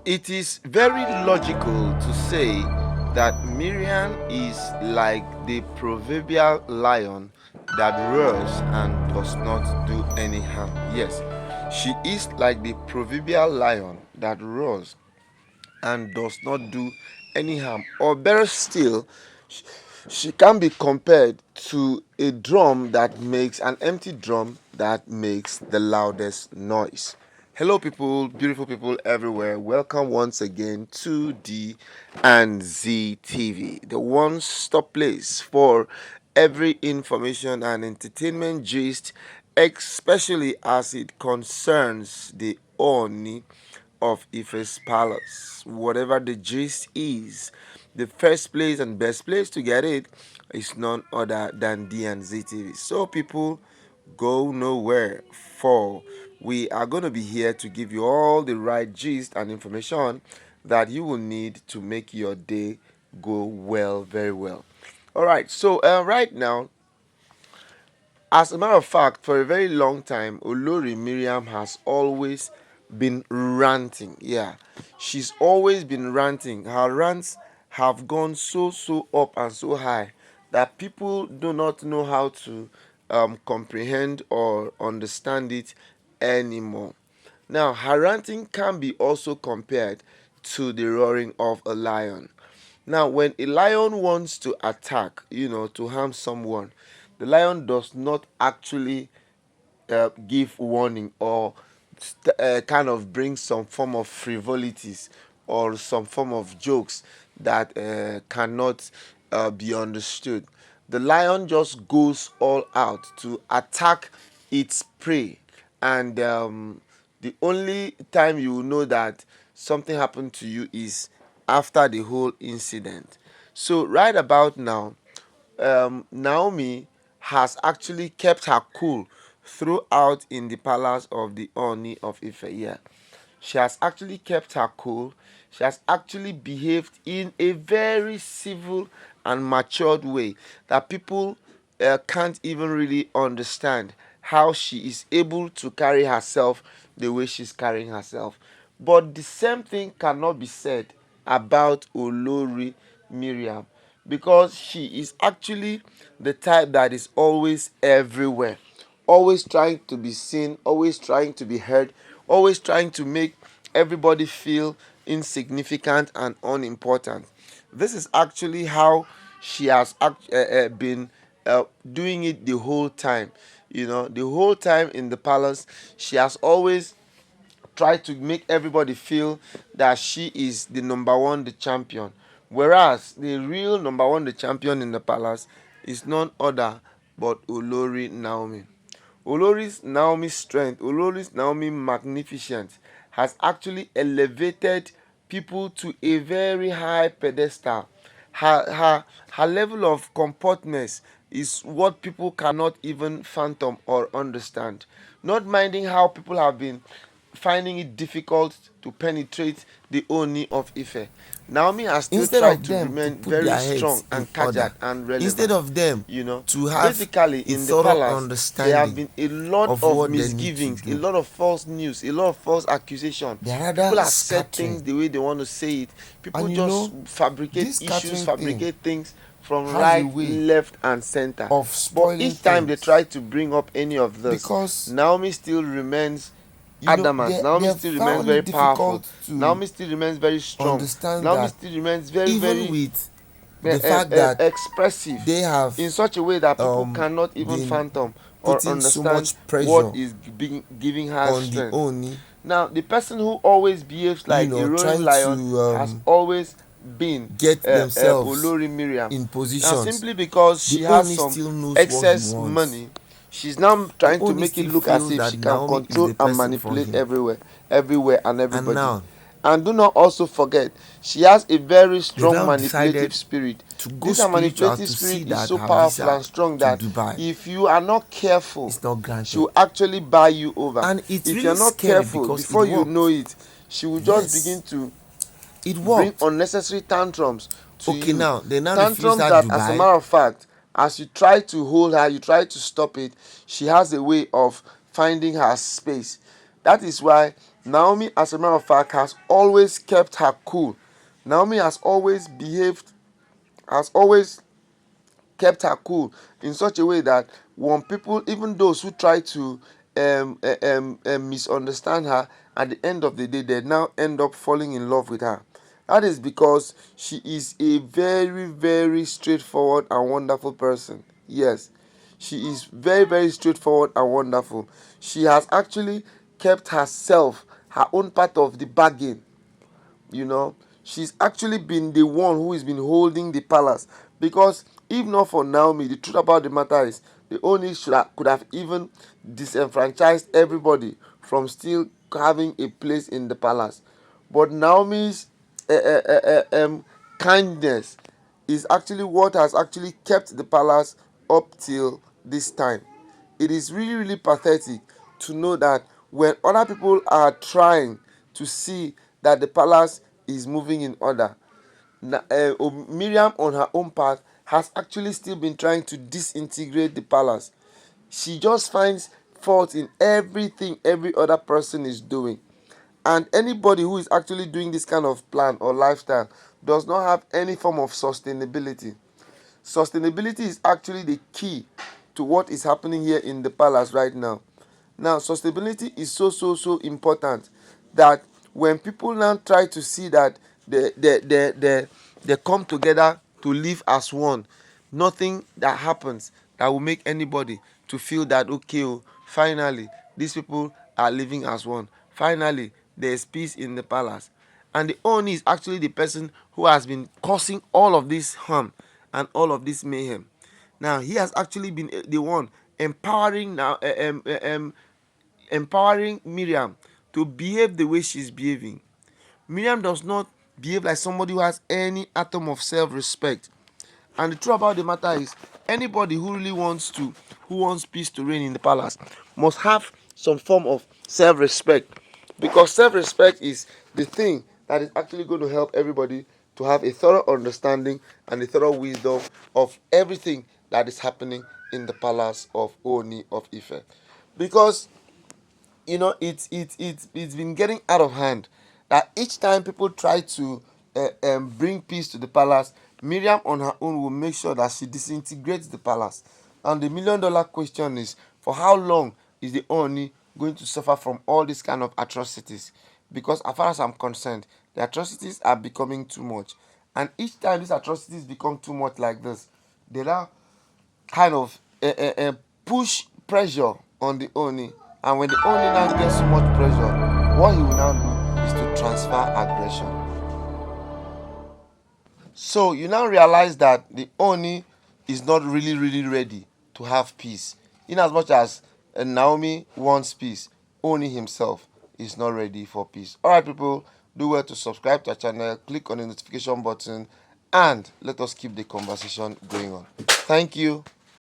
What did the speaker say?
It is very logical to say that Miriam is like the proverbial lion that roars and does not do any harm. Yes, she is like the proverbial lion that roars and does not do any harm. Or better still, she can be compared to a drum that makes an empty drum that makes the loudest noise. Hello, people, beautiful people everywhere. Welcome once again to D and Z TV, the one-stop place for every information and entertainment gist, especially as it concerns the Ooni of Ife's palace. Whatever the gist is, the first place and best place to get it is none other than D and Z TV. So, people, go nowhere, for we are going to be here to give you all the right gist and information that you will need to make your day go well, very well. All right, so right now, as a matter of fact, for a very long time, Olori Miriam has always been ranting. Yeah, she's always been ranting. Her rants have gone so up and so high that people do not know how to comprehend or understand it anymore. Now, her ranting can be also compared to the roaring of a lion. Now, when a lion wants to attack, to harm someone, the lion does not actually give warning or kind of bring some form of frivolities or some form of jokes that cannot be understood. The lion just goes all out to attack its prey, and the only time you will know that something happened to you is after the whole incident. So right about now, Naomi has actually kept her cool throughout in the palace of the Ooni of Ife. Yeah, she has actually kept her cool. She has actually behaved in a very civil and matured way that people can't even really understand how she is able to carry herself the way she's carrying herself. But the same thing cannot be said about Olori Miriam, because she is actually the type that is always everywhere, always trying to be seen, always trying to be heard, always trying to make everybody feel insignificant and unimportant. This is actually how she has been doing it the whole time. The whole time in the palace, she has always try to make everybody feel that she is the number one, the champion. Whereas the real number one, the champion in the palace is none other but Olori Naomi. Olori's Naomi strength, Olori's Naomi magnificence has actually elevated people to a very high pedestal. Her level of comportness is what people cannot even fathom or understand. Not minding how people have been finding it difficult to penetrate the Ooni of Ife, Naomi has still Instead tried of to them to remain put very their strong heads in and order, kajak and instead relevant. of them to have Basically, a in the thorough palace, there have understanding been a lot of of what they need to misgivings, a do, lot of false news, a lot of false accusation. they are People rather have said things scattering. the way they want to say it. People And just fabricate this issues, scattering thing fabricate things from has a right, way left, and center. of But spoiling each time they things try to bring up any of this, because Naomi still remains adamant. Naomi they still remains found very it powerful. difficult to Naomi still remains very strong. understand Naomi that still remains very, even very with the fact that expressive they have in such a way that people um cannot even been fathom or putting so understand much what pressure is giving her on the strength. Oni, Now, the person who always behaves like a roaring trying lion to has always been get themselves Olori Miriam. in Now, positions. simply because The she has Oni some still knows what he excess wants. money, she's now The trying to Oni make it still look as feels if that she can Naomi is control the and person for manipulate him. everywhere and And everybody. now And do not also forget, she has a very they've strong now manipulative decided spirit. to go This her spiritual manipulative to see spirit is that so her powerful visa and strong to that Dubai if you are not careful, is not she will granted. actually buy you over. And it's If really you're not scary careful, because it before you know worked. it, she will just begin Yes, to it bring worked. unnecessary tantrums to Okay, you. now they now refuse Tantrums her that, as a Dubai. matter of fact, as you try to hold her, you try to stop it, she has a way of finding her space. That is why Naomi, as a matter of fact, has always kept her cool. Naomi has always kept her cool in such a way that when people, even those who try to misunderstand her, at the end of the day, they now end up falling in love with her. That is because she is a very, very straightforward and wonderful person. Yes, she is very, very straightforward and wonderful. She has actually kept herself, her own part of the bargain. She's actually been the one who has been holding the palace, because if not for Naomi, the truth about the matter is the Ooni could have even disenfranchised everybody from still having a place in the palace. But Naomi's kindness is actually what has actually kept the palace up till this time. It is really, really pathetic to know that when other people are trying to see that the palace is moving in order, Miriam on her own part has actually still been trying to disintegrate the palace. She just finds fault in everything every other person is doing. And anybody who is actually doing this kind of plan or lifestyle does not have any form of sustainability. Sustainability is actually the key to what is happening here in the palace right now. Now, sustainability is so important that when people now try to see that they come together to live as one, nothing that happens that will make anybody to feel that, okay, oh, finally these people are living as one. Finally, there is peace in the palace. And the Ooni is actually the person who has been causing all of this harm and all of this mayhem. Now, he has actually been the one empowering Miriam to behave the way she's behaving. Miriam does not behave like somebody who has any atom of self-respect. And the truth about the matter is, anybody who really who wants peace to reign in the palace, must have some form of self-respect. Because self-respect is the thing that is actually going to help everybody to have a thorough understanding and a thorough wisdom of everything that is happening in the palace of Ooni of Ife. Because it's been getting out of hand, that each time people try to bring peace to the palace, Miriam on her own will make sure that she disintegrates the palace. And the $1,000,000 question is, for how long is the Ooni going to suffer from all these kind of atrocities? Because as far as I'm concerned, the atrocities are becoming too much. And each time these atrocities become too much like this, they now kind of push pressure on the Ooni. And when the Ooni now gets so much pressure, what he will now do is to transfer aggression. So you now realize that the Ooni is not really, really ready to have peace. In as much as Naomi wants peace, Ooni himself is not ready for peace. Alright, people, do well to subscribe to our channel, click on the notification button, and let us keep the conversation going on. Thank you.